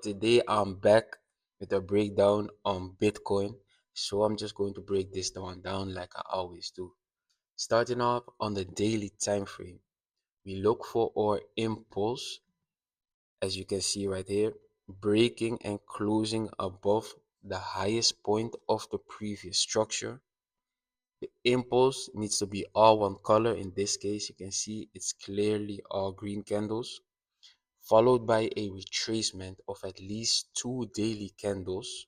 today I'm back with a breakdown on Bitcoin. So I'm just going to break this one down like I always do. Starting off on the daily time frame, we look for our impulse, as you can see right here, breaking and closing above the highest point of the previous structure. The impulse needs to be all one color. In this case, you can see it's clearly all green candles, followed by a retracement of at least two daily candles,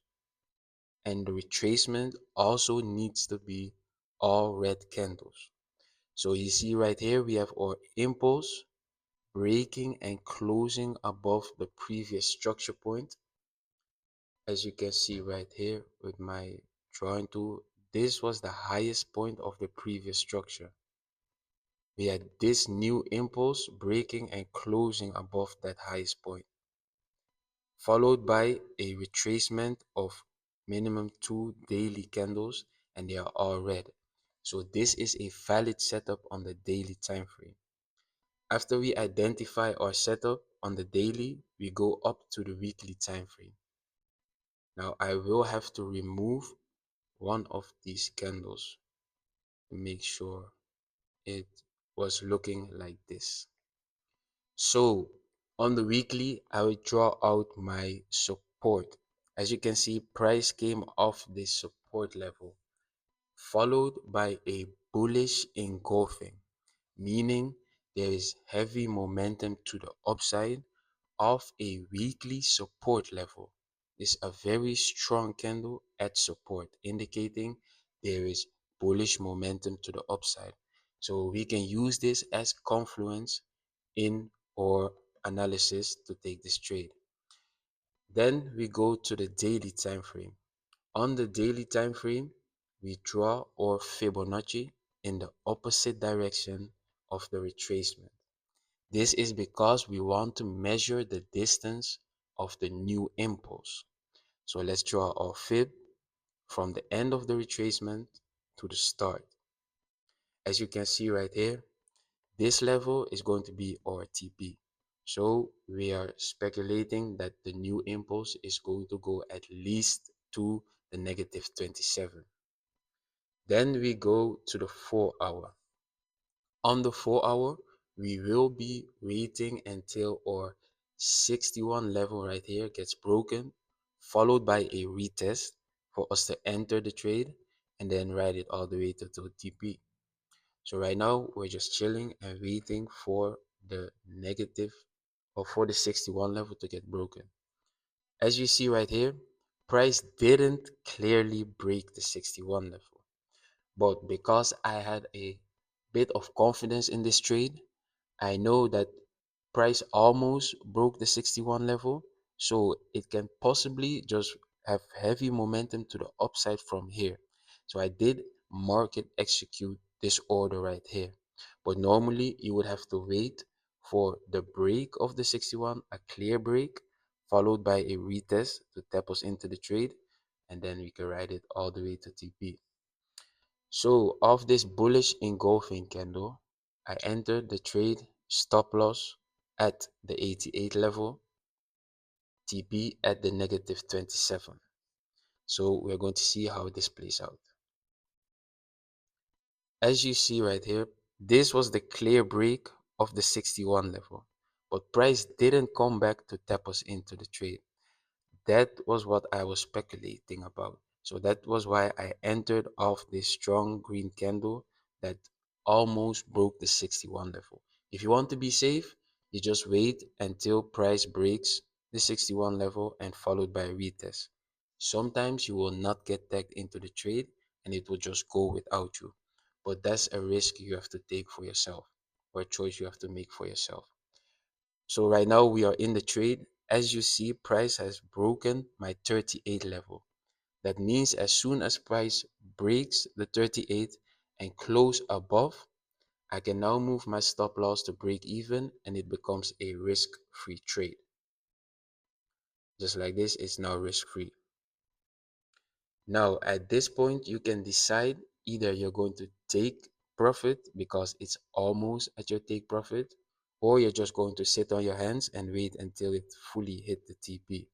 and the retracement also needs to be all red candles. So you see right here we have our impulse breaking and closing above the previous structure point. As you can see right here with my drawing tool, this was the highest point of the previous structure. We had this new impulse breaking and closing above that highest point, followed by a retracement of minimum two daily candles, and they are all red. So this is a valid setup on the daily time frame. After we identify our setup on the daily, we go up to the weekly time frame. Now I will have to remove one of these candles to make sure it was looking like this. So on the weekly, I will draw out my support. As you can see, price came off this support level, followed by a bullish engulfing, meaning there is heavy momentum to the upside of a weekly support level. This is a very strong candle at support, indicating there is bullish momentum to the upside. So we can use this as confluence in our analysis to take this trade. Then we go to the daily time frame. On the daily time frame, we draw our Fibonacci in the opposite direction of the retracement. This is because we want to measure the distance of the new impulse. So let's draw our fib from the end of the retracement to the start. As you can see right here, this level is going to be our TP. So we are speculating that the new impulse is going to go at least to the negative 27. Then we go to the 4 hour. On the 4 hour, we will be waiting until our 61 level right here gets broken, followed by a retest for us to enter the trade and then ride it all the way to TP. So right now we're just chilling and waiting for the negative or for the 61 level to get broken. As you see right here, price didn't clearly break the 61 level. But because I had a bit of confidence in this trade, I know that price almost broke the 61 level, so it can possibly just have heavy momentum to the upside from here. So I did market execute this order right here. But normally you would have to wait for the break of the 61, a clear break, followed by a retest to tap us into the trade, and then we can ride it all the way to TP. So of this bullish engulfing candle, I entered the trade stop loss at the 88 level, TP at the negative 27. So we're going to see how this plays out. As you see right here, this was the clear break of the 61 level, but price didn't come back to tap us into the trade. That was what I was speculating about. So that was why I entered off this strong green candle that almost broke the 61 level. If you want to be safe, you just wait until price breaks the 61 level and followed by a retest. Sometimes you will not get tagged into the trade and it will just go without you. But that's a risk you have to take for yourself, or a choice you have to make for yourself. So right now we are in the trade. As you see, price has broken my 38 level. That means as soon as price breaks the 38 and close above, I can now move my stop loss to break even and it becomes a risk-free trade. Just like this, it's now risk-free. Now, at this point, you can decide either you're going to take profit because it's almost at your take profit, or you're just going to sit on your hands and wait until it fully hit the TP.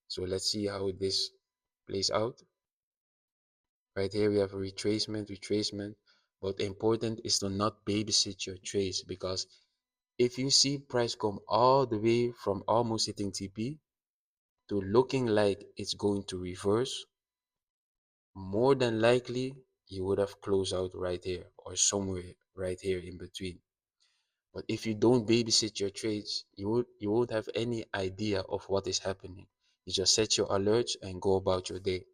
So let's see how this plays out. Right here we have a retracement, but important is to not babysit your trades, because if you see price come all the way from almost hitting TP to looking like it's going to reverse, more than likely you would have closed out right here or somewhere right here in between. But if you don't babysit your trades, you won't have any idea of what is happening. You just set your alerts and go about your day.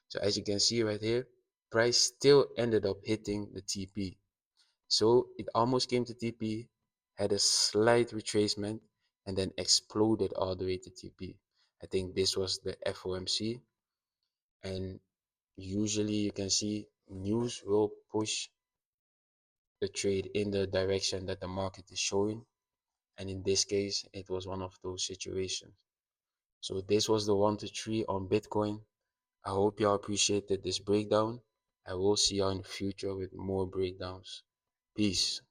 So as you can see right here, price still ended up hitting the TP. So it almost came to TP, had a slight retracement, and then exploded all the way to TP. I think this was the FOMC, and usually you can see news will push the trade in the direction that the market is showing. And in this case, it was one of those situations. So this was the 1 to 3 on Bitcoin. I hope y'all appreciated this breakdown. I will see y'all in the future with more breakdowns. Peace.